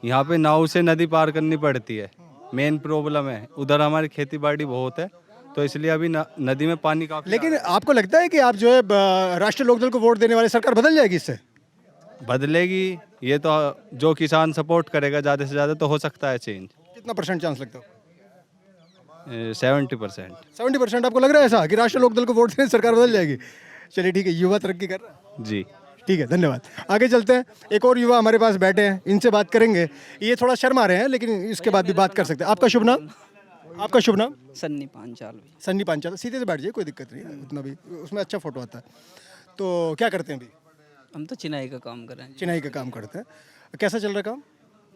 यहाँ पे नाव से नदी पार करनी पड़ती है, मेन प्रॉब्लम है। उधर हमारी खेती बाड़ी बहुत है, तो इसलिए अभी नदी में पानी काफी। लेकिन आपको लगता है कि आप जो है राष्ट्रीय लोकदल को वोट देने वाले, सरकार बदल जाएगी इससे? बदलेगी, ये तो जो किसान सपोर्ट करेगा ज़्यादा से ज़्यादा तो हो सकता है चेंज। कितना परसेंट चांस लगता है? 70%। 70% आपको लग रहा है ऐसा कि राष्ट्रीय लोकदल को वोट देने से सरकार बदल जाएगी? चलिए ठीक है, युवा तरक्की कर रहा है। जी। ठीक है, धन्यवाद। आगे चलते हैं, एक और युवा हमारे पास बैठे हैं, इनसे बात करेंगे। ये थोड़ा शर्मा रहे हैं लेकिन इसके बाद भी बात कर सकते हैं। आपका शुभ नाम? आपका शुभ नाम? सन्नी पांचाल। सन्नी पांचाल। सीधे से बैठ जाइए, कोई दिक्कत नहीं है, उतना भी उसमें अच्छा फोटो आता है। तो क्या करते हैं अभी? हम तो चिनाई का काम कर रहे हैं। चिनाई का काम करते हैं। कैसा चल रहा है काम?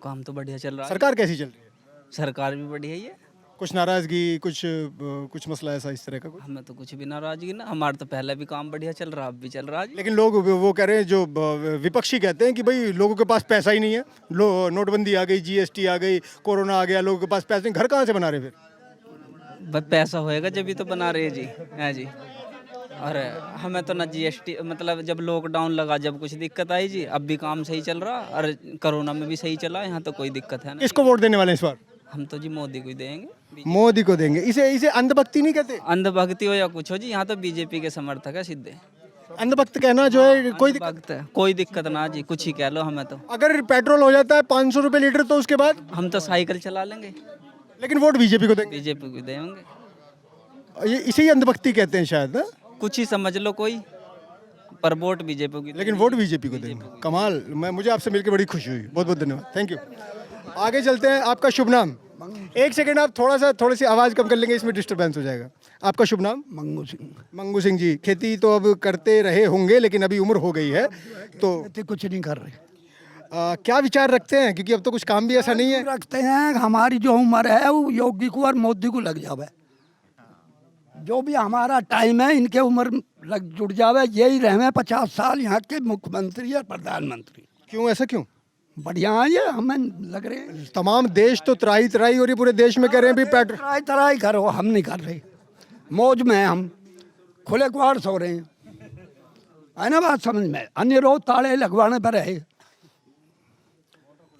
काम तो बढ़िया चल रहा है। सरकार कैसी चल रही है? सरकार भी बढ़िया ही है। कुछ नाराजगी, कुछ मसला ऐसा इस तरह का कुछ? हमें तो कुछ भी नाराजगी ना, हमारा तो पहले भी काम बढ़िया चल रहा, अब भी चल रहा है। लेकिन लोग वो कह रहे हैं, जो विपक्षी कहते हैं कि भाई लोगों के पास पैसा ही नहीं है, नोटबंदी आ गई, जीएसटी आ गई, कोरोना आ गया, लोगों के पास पैसे नहीं, घर कहाँ से बना रहे फिर? बस पैसा होएगा जब भी तो बना रहे जी, है जी। और हमें तो ना जीएसटी, मतलब जब लॉकडाउन लगा, जब कुछ दिक्कत आई जी, अब भी काम सही चल रहा, और कोरोना में भी सही चला, यहाँ तो कोई दिक्कत है ना। किसको वोट देने वाले हैं इस बार? हम तो जी मोदी को ही देंगे। मोदी को देंगे। इसे अंधभक्ति नहीं कहते? अंधभक्ति हो या कुछ हो जी, यहाँ तो बीजेपी के समर्थक है सीधे। अंधभक्त कहना जो है कोई दिक्कत ना जी, कुछ ही कह लो। हमें तो अगर पेट्रोल हो जाता है 500 रुपए लीटर तो उसके बाद हम तो साइकिल चला लेंगे। लेकिन वोट बीजेपी को देंगे? बीजेपी को देंगे। ये इसे ही अंधभक्ति कहते हैं शायद ना? कुछ ही समझ लो कोई, पर वोट बीजेपी की। लेकिन वोट बीजेपी को देंगे। कमाल। मुझे आपसे मिलकर बड़ी खुशी हुई। बहुत बहुत धन्यवाद, थैंक यू। आगे चलते हैं। आपका शुभ नाम? एक सेकंड, आप थोड़ी सी आवाज़ कम कर लेंगे, इसमें डिस्टरबेंस हो जाएगा। आपका शुभ नाम? मंगू सिंह। मंगू सिंह जी, खेती तो अब करते रहे होंगे लेकिन अभी उम्र हो गई है तो कुछ नहीं कर रहे। क्या विचार रखते हैं, क्योंकि अब तो कुछ काम भी ऐसा नहीं है? रखते हैं, हमारी जो उम्र है वो योगी को और मोदी को लग जावे। जो भी हमारा टाइम है इनके उम्र लग जुड़ जावे, यही रहे 50 साल यहाँ के मुख्यमंत्री और प्रधानमंत्री। क्यों, ऐसा क्यों? बढ़िया है ये, हमें लग रहे हैं। तमाम देश तो त्राही त्राही हो रही, पूरे देश में कह रहे हैं भी पेट्रोल त्राही त्राही करो, हम नहीं कर रहे। मौज में हैं हम, खुले कुआर सो रहे हैं, है ना बात समझ में? अन्य रोज ताले लगवाने पर है।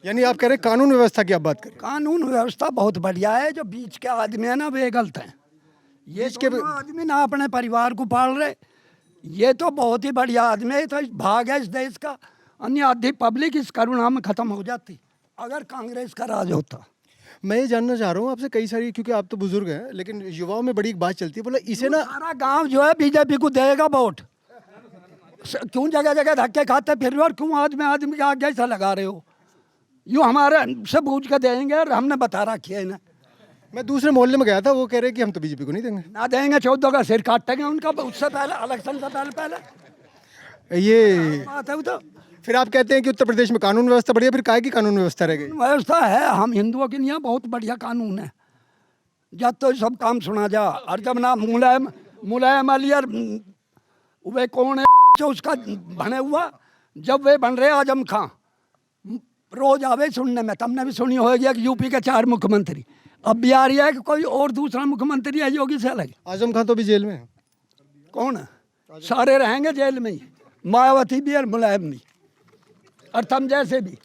यानी आप कह रहे हैं कानून व्यवस्था की आप बात करें? कानून व्यवस्था बहुत बढ़िया है, जो बीच के आदमी है ना वे गलत हैं। ये के आदमी ना अपने परिवार को पाल रहे, ये तो बहुत ही बढ़िया आदमी है, तो भाग है इस देश का। अन्य आधी पब्लिक इस करुणा में खत्म हो जाती अगर कांग्रेस का राज होता। मैं ये जानना चाह रहा हूँ आपसे कई सारी, क्योंकि आप तो बुजुर्ग हैं, लेकिन युवाओं में बड़ी एक बात चलती है, बोला इसे ना सारा गांव जो है बीजेपी को देगा वोट। क्यों जगह जगह धक्के खाते फिर, और क्यों आदमी के आगे ऐसा लगा रहे हो? यूँ हमारे से पूछ कर देंगे, और हमने बता रखी है इन्हें। मैं दूसरे मोहल्ले में गया था, वो कह रहे कि हम तो बीजेपी को नहीं देंगे। ना देंगे, 14 का सिर काटेंगे उनका, उससे पहले इलेक्शन से पहले ये बात है। तो फिर आप कहते हैं कि उत्तर प्रदेश में कानून व्यवस्था बढ़िया, फिर काहे की कानून व्यवस्था रह गई? व्यवस्था है, हम हिंदुओं के लिए बहुत बढ़िया कानून है, जब तो सब काम सुना जा। और जब ना मुलायम अली और वे कौन है जो उसका बने हुआ, जब वे बन रहे आजम खां, रोज आवे सुनने में, तुमने भी सुनी होगी कि यूपी के 4 मुख्यमंत्री, अब भी आ रही है कि कोई और दूसरा मुख्यमंत्री है योगी से अलग। आजम खां तो भी जेल में है। कौन है? सारे रहेंगे जेल में ही, मायावती भी और मुलायम भी, और तुम जैसे भी।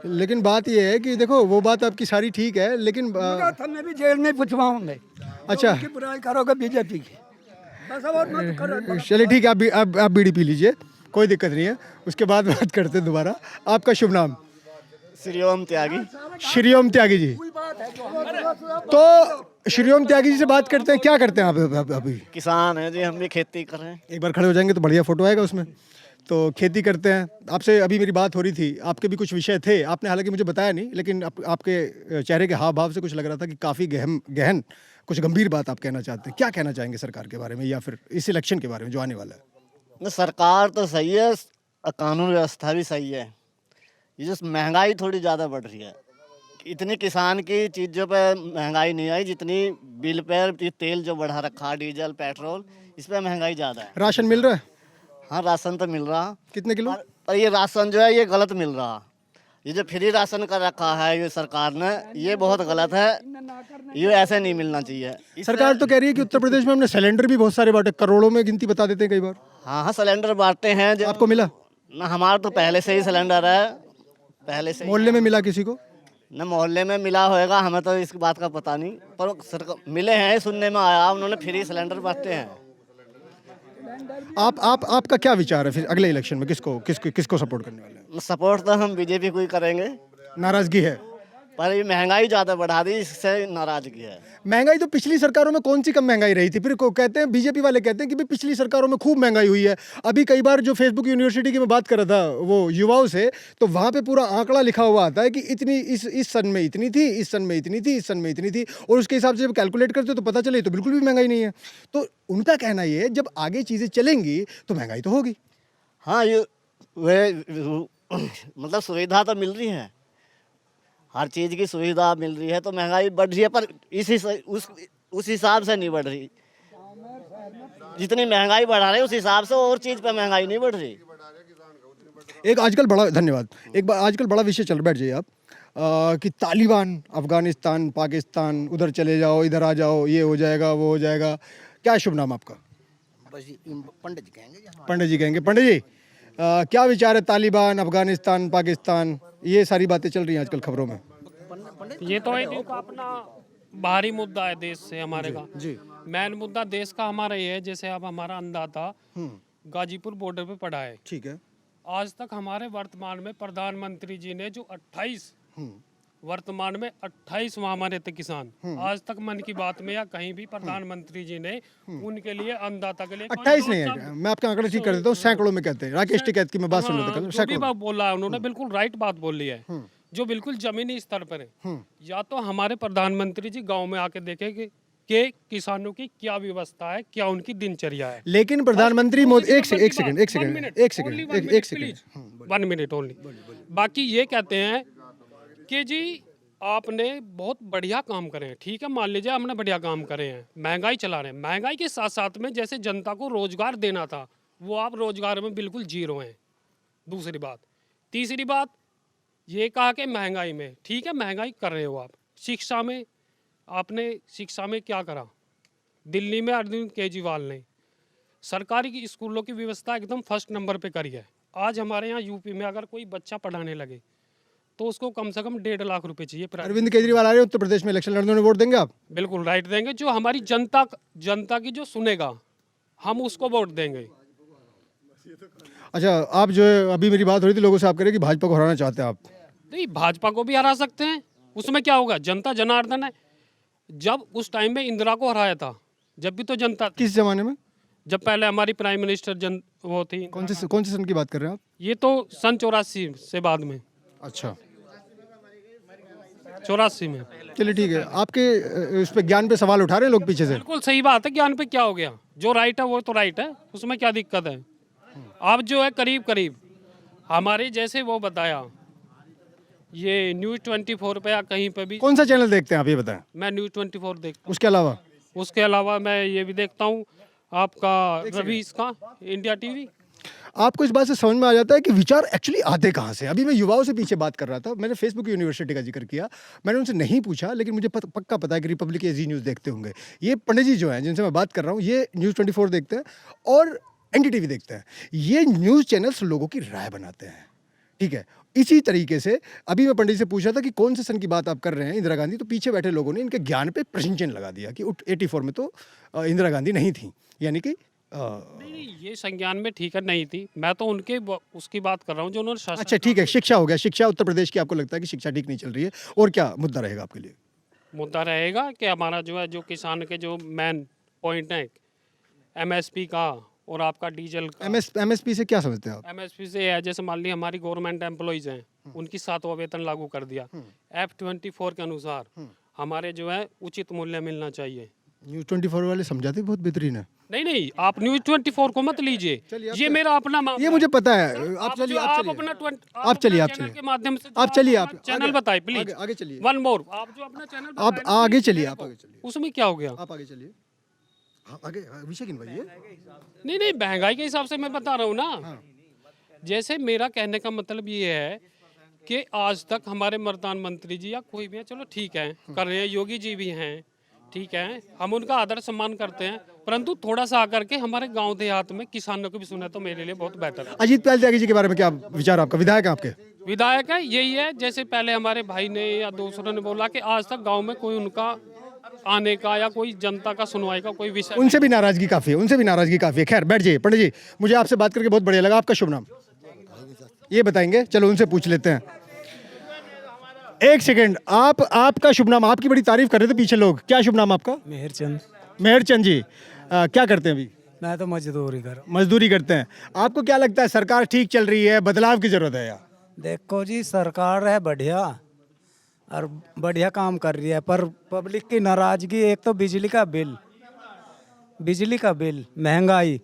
लेकिन बात यह है कि देखो, वो बात आपकी सारी ठीक है, लेकिन तुमने भी जेल में पूछवाओगे। अच्छा, की बुराई करोगे बीजेपी की, बस और मत करो। चलिए ठीक है, आप बीड़ी पी लीजिए, कोई दिक्कत नहीं है, उसके बाद बात करते हैं दोबारा। आपका शुभ नाम? श्रीओम त्यागी। श्रीओम त्यागी जी, तो श्रीओम त्यागी जी से बात करते हैं। क्या करते हैं आप अभी? किसान है जी, हम भी खेती कर रहे हैं। एक बार खड़े हो जाएंगे तो बढ़िया फोटो आएगा उसमें। तो खेती करते हैं। आपसे अभी मेरी बात हो रही थी, आपके भी कुछ विषय थे, आपने हालांकि मुझे बताया नहीं, लेकिन आपके चेहरे के हाव भाव से कुछ लग रहा था कि काफ़ी गहन कुछ गंभीर बात आप कहना चाहते हैं। क्या कहना चाहेंगे सरकार के बारे में, या फिर इस इलेक्शन के बारे में जो आने वाला है? सरकार तो सही है, कानून व्यवस्था भी सही है। ये जो महंगाई थोड़ी ज़्यादा बढ़ रही है, इतनी किसान की चीज़ों पे महंगाई नहीं आई जितनी बिल पर तेल जो बढ़ा रखा, डीजल पेट्रोल, इस पर महंगाई ज़्यादा है। राशन मिल रहा है? हाँ, राशन तो मिल रहा। कितने किलो? पर ये राशन जो है ये गलत मिल रहा। ये जो फ्री राशन कर रखा है ये सरकार ने, ये बहुत गलत है, ये ऐसे नहीं मिलना चाहिए। सरकार तो कह रही है कि उत्तर प्रदेश में हमने सिलेंडर भी बहुत सारे बांटे, करोड़ों में गिनती बता देते हैं कई बार। हाँ, सिलेंडर बांटते हैं। जो आपको मिला? ना, हमारा तो पहले से ही सिलेंडर है, पहले से। मोहल्ले में मिला किसी को? न मोहल्ले में मिला होगा, हमें तो इस बात का पता नहीं, पर सरकार मिले हैं, सुनने में आया उन्होंने फ्री सिलेंडर बांटते हैं। आपका क्या विचार है फिर अगले इलेक्शन में किसको सपोर्ट करने वाले हैं? सपोर्ट तो हम बीजेपी को ही करेंगे। नाराजगी है? पर ये महंगाई ज़्यादा बढ़ा दी, इससे नाराज़गी है। महंगाई तो पिछली सरकारों में कौन सी कम महंगाई रही थी? फिर कहते हैं बीजेपी वाले कहते हैं कि भाई पिछली सरकारों में खूब महंगाई हुई है। अभी कई बार जो फेसबुक यूनिवर्सिटी की मैं बात कर रहा था वो युवाओं से, तो वहाँ पे पूरा आंकड़ा लिखा हुआ आता है कि इतनी इस सन में इतनी थी, इस सन में इतनी थी, इस सन में इतनी थी, और उसके हिसाब से जब कैलकुलेट करते तो पता चले तो बिल्कुल भी महंगाई नहीं है। तो उनका कहना ये है जब आगे चीज़ें चलेंगी तो महंगाई तो होगी। हाँ, ये मतलब सुविधा तो मिल रही है, हर चीज़ की सुविधा मिल रही है, तो महंगाई बढ़ रही है, पर उस हिसाब से नहीं बढ़ रही। जितनी महंगाई बढ़ा रहे हैं उस हिसाब से और चीज़ पे महंगाई नहीं बढ़ रही। एक आजकल बड़ा, धन्यवाद, एक बार आजकल बड़ा विषय चल, बैठ जाइए आप, कि तालिबान, अफगानिस्तान, पाकिस्तान, उधर चले जाओ, इधर आ जाओ, ये हो जाएगा, वो हो जाएगा। क्या शुभ नाम आपका? पंडित जी कहेंगे। पंडित जी कहेंगे। पंडित जी, क्या विचार है तालिबान, अफगानिस्तान, पाकिस्तान, ये सारी बातें चल रही हैं आजकल खबरों में? ये तो एक अपना बाहरी मुद्दा है देश से हमारे का जी। मेन मुद्दा देश का हमारा ये है, जैसे अब हमारा अंदाता गाजीपुर बॉर्डर पे पड़ा है, ठीक है। आज तक हमारे वर्तमान में प्रधानमंत्री जी ने जो 28 वर्तमान में 28 वहाँ हमारे थे किसान, आज तक मन की बात में या कहीं भी प्रधानमंत्री जी ने उनके लिए अन्नदाता के लिए 28 नहीं है, मैं आपका आंकड़ा ठीक कर देता हूँ, सैकड़ों में कहते हैं। राकेश टिकैत की मैं बात सुन रहा था कल, जो भी सैकड़ों। बात बोला है उन्होंने बिल्कुल राइट बात बोली है, जो बिल्कुल जमीनी स्तर पर है। या तो हमारे प्रधानमंत्री जी गांव में आके देखें कि किसानों की क्या व्यवस्था है, क्या उनकी दिनचर्या है। लेकिन प्रधानमंत्री मोदी, एक सेकंड 1 मिनट ओनली। बाकी ये कहते हैं कि जी आपने बहुत बढ़िया काम करे हैं, ठीक है, मान लीजिए हमने बढ़िया काम करे हैं, महंगाई चला रहे हैं, महंगाई के साथ साथ में जैसे जनता को रोजगार देना था वो आप रोजगार में बिल्कुल जीरो हैं। दूसरी बात, तीसरी बात ये कहा कि महंगाई में, ठीक है महंगाई कर रहे हो आप, शिक्षा में आपने शिक्षा में क्या करा? दिल्ली में अरविंद केजरीवाल ने सरकारी की स्कूलों की व्यवस्था एकदम फर्स्ट नंबर पे करी है। आज हमारे यहाँ यूपी में अगर कोई बच्चा पढ़ाने लगे तो उसको कम से कम 1.5 लाख रुपए चाहिए। अरविंद केजरीवाल आ रहे हैं उत्तर प्रदेश में इलेक्शन लड़ने में, वोट देंगे आप? बिल्कुल राइट देंगे, जो हमारी जनता की जो सुनेगा हम उसको वोट देंगे। अच्छा, आप जो है अभी मेरी बात हो रही थी लोगों से, आप कह रहे हैं कि भाजपा को हराना चाहते हैं आप? नहीं, भाजपा को भी हरा सकते हैं, उसमें क्या होगा, जनता जनार्दन है। जब उस टाइम में इंदिरा को हराया था, जब भी तो जनता, किस जमाने में? जब पहले हमारी प्राइम मिनिस्टर वो थी। कौन से सन की बात कर रहे हैं आप? ये तो सन 84 से बाद में। अच्छा, 84 में। चलिए ठीक है। आपके उस पे ज्ञान पे सवाल उठा रहे हैं लोग पीछे से। बिल्कुल सही बात है, ज्ञान पे क्या हो गया, जो राइट है वो तो राइट है, उसमें क्या दिक्कत है। आप जो है करीब करीब हमारे जैसे वो बताया, ये न्यूज़ 24 पे या कहीं पे भी। कौन सा चैनल देखते हैं आप ये बताएं? मैं न्यूज़ 24 देखता हूँ। उसके अलावा मैं ये भी देखता हूँ आपका रवि इसका इंडिया टीवी। आपको इस बात से समझ में आ जाता है कि विचार एक्चुअली आते कहाँ से? अभी मैं युवाओं से पीछे बात कर रहा था, मैंने फेसबुक यूनिवर्सिटी का जिक्र किया, मैंने उनसे नहीं पूछा, लेकिन मुझे पक्का पता है कि रिपब्लिक या जी न्यूज़ देखते होंगे। ये पंडित जी जो हैं जिनसे मैं बात कर रहा हूँ, ये न्यूज़ 24 देखते हैं और NDTV देखते हैं। ये न्यूज़ चैनल्स लोगों की राय बनाते हैं, ठीक है। इसी तरीके से अभी मैं पंडित से पूछा था कि कौन से सन की बात आप कर रहे हैं, इंदिरा गांधी, तो पीछे बैठे लोगों ने इनके ज्ञान पे प्रश्न चिन्ह लगा दिया कि 84 में तो इंदिरा गांधी नहीं थी, यानी कि नहीं, ये संज्ञान में ठीक है नहीं थी, मैं तो उनके उसकी बात कर रहा हूँ जो उन्होंने। अच्छा ठीक है, शिक्षा हो गया, शिक्षा उत्तर प्रदेश की आपको लगता है कि शिक्षा ठीक नहीं चल रही है, और क्या मुद्दा रहेगा आपके लिए? मुद्दा रहेगा कि हमारा जो है, जो किसान के जो मेन पॉइंट है MSP का और आपका डीजल का। MSP से क्या समझते हैं आप? MSP से है जैसे मान ली हमारी गवर्नमेंट एम्प्लॉइज हैं, उनकी 7वां वेतन लागू कर दिया। F24 के अनुसार हमारे जो है उचित मूल्य मिलना चाहिए। न्यूज़ 24 वाले समझाते बहुत बेहतरीन है। नहीं, आप न्यूज़ 24 को मत लीजिए, ये मेरा अपना ये मुझे पता है। आप चलिए, आप चलिए के माध्यम से आप चलिए, आप चैनल बताइए प्लीज। आगे चलिए, वन मोर, आप जो अपना चैनल आप आगे चलिए, आप आगे चलिए। उसमें क्या हो गया? आप आगे चलिए, आगे विषय गिनवाइए। नहीं, महंगाई के हिसाब से मैं बता रहा हूँ ना। जैसे मेरा कहने का मतलब ये है कि आज तक हमारे प्रधानमंत्री जी या कोई भी है, चलो ठीक है कर रहे हैं, योगी जी भी हैं, ठीक है, हम उनका आदर सम्मान करते हैं, परंतु थोड़ा सा आकर के हमारे गांव देहात में किसानों को भी सुने तो मेरे लिए बहुत बेहतर है। अजीत पाल त्यागी जी के बारे में क्या विचार आपका? विधायक है आपके? विधायक है, यही है जैसे पहले हमारे भाई ने या दूसरों ने बोला कि आज तक गाँव में कोई उनका आने का या कोई जनता का सुनवाई का कोई विषय, उनसे भी नाराजगी काफी है, उनसे भी नाराजगी काफी है। खैर बैठ जाइए। पंडित जी, मुझे आपसे बात करके बहुत बढ़िया लगा। आपका शुभ नाम ये बताएंगे? चलो उनसे पूछ लेते हैं। एक सेकंड, आपका शुभ नाम? आपकी बड़ी तारीफ कर रहे थे पीछे लोग, क्या शुभ नाम आपका? मेहरचंद। मेहरचंद जी, क्या करते हैं अभी? मैं तो मजदूरी कर। मजदूरी करते हैं। आपको क्या लगता है सरकार ठीक चल रही है, बदलाव की जरूरत है? या देखो जी, सरकार है बढ़िया और बढ़िया काम कर रही है, पर पब्लिक की नाराजगी, एक तो बिजली का बिल, महंगाई,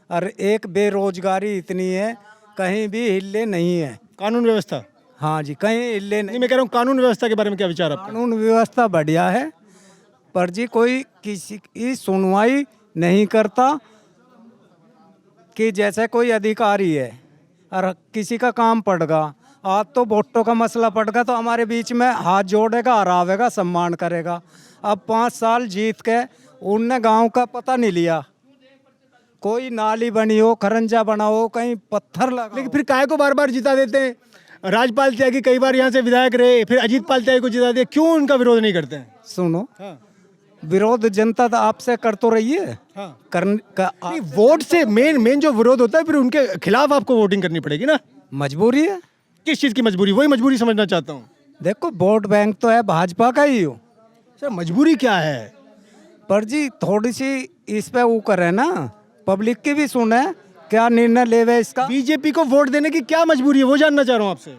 और एक बेरोजगारी इतनी है, कहीं भी हिले नहीं है। कानून व्यवस्था? हाँ जी, कहीं हिले नहीं। मैं कह रहा हूँ कानून व्यवस्था के बारे में क्या विचार आपका? कानून व्यवस्था बढ़िया है, पर जी कोई किसी की सुनवाई नहीं करता, कि जैसे कोई अधिकारी है और किसी का काम पड़गा, आज तो वोटों का मसला पड़गा तो हमारे बीच में हाथ जोड़ेगा, हरावेगा, सम्मान करेगा। अब 5 साल जीत के उनने गांव का पता नहीं लिया, कोई नाली बनी हो, खरंजा बना हो, कहीं पत्थर लगा। लेकिन फिर काहे को बार बार जिता देते हैं? राजपाल त्यागी कई बार यहाँ से विधायक रहे, फिर अजीत पाल त्यागी को जिता दिया, क्यों उनका विरोध नहीं करते हैं? सुनो, विरोध जनता तो आपसे कर तो रही है। नहीं, वोट से मेन जो विरोध होता है, फिर उनके खिलाफ आपको वोटिंग करनी पड़ेगी ना। मजबूरी है। किस चीज़ की मजबूरी? वही मजबूरी समझना चाहता हूँ। देखो, वोट बैंक तो है भाजपा का ही हो। सर, मजबूरी क्या है? पर जी थोड़ी सी इस पे वो करे ना, पब्लिक की भी सुने, क्या निर्णय लेवे इसका। बीजेपी को वोट देने की क्या मजबूरी है, वो जानना चाह रहा हूँ आपसे।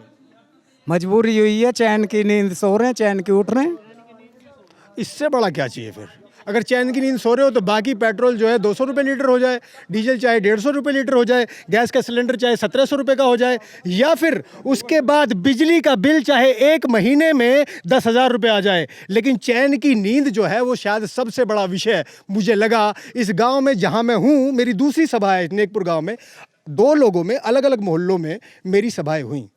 मजबूरी हुई है, चैन की नींद सो रहे हैं, चैन की उठ रहे हैं। इससे बड़ा क्या चाहिए फिर? अगर चैन की नींद सो रहे हो तो बाकी पेट्रोल जो है 200 रुपये लीटर हो जाए, डीजल चाहे 150 रुपये लीटर हो जाए, गैस का सिलेंडर चाहे 1700 रुपये का हो जाए, या फिर उसके बाद बिजली का बिल चाहे 1 महीने में 10,000 रुपये आ जाए। लेकिन चैन की नींद जो है वो शायद सबसे बड़ा विषय मुझे लगा इस गाँव में जहाँ मैं हूँ। मेरी दूसरी सभा है नेकपुर गाँव में, 2 लोगों में, अलग अलग मोहल्लों में मेरी सभाएँ हुई,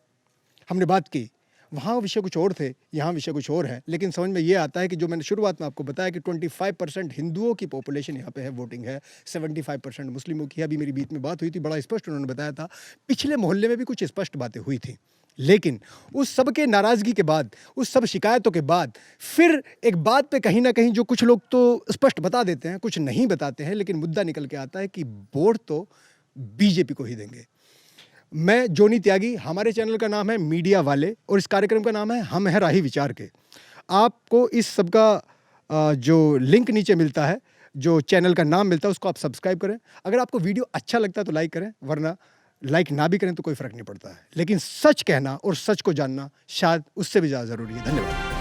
हमने बात की। वहाँ विषय कुछ और थे, यहाँ विषय कुछ और है। लेकिन समझ में ये आता है कि जो मैंने शुरुआत में आपको बताया कि 25% हिंदुओं की पॉपुलेशन यहाँ पे है, वोटिंग है, 75% मुस्लिमों की है। अभी मेरी बीच में बात हुई थी, बड़ा स्पष्ट उन्होंने बताया था। पिछले मोहल्ले में भी कुछ स्पष्ट बातें हुई थी, लेकिन उस सब के नाराज़गी के बाद, उस सब शिकायतों के बाद, फिर एक बात पे कहीं ना कहीं जो कुछ लोग तो स्पष्ट बता देते हैं, कुछ नहीं बताते हैं, लेकिन मुद्दा निकल के आता है कि वोट तो बीजेपी को ही देंगे। मैं जोनी त्यागी, हमारे चैनल का नाम है मीडिया वाले और इस कार्यक्रम का नाम है हम है राही विचार के। आपको इस सब का जो लिंक नीचे मिलता है, जो चैनल का नाम मिलता है, उसको आप सब्सक्राइब करें। अगर आपको वीडियो अच्छा लगता है तो लाइक करें, वरना लाइक ना भी करें तो कोई फ़र्क नहीं पड़ता है। लेकिन सच कहना और सच को जानना शायद उससे भी ज़्यादा ज़रूरी है। धन्यवाद।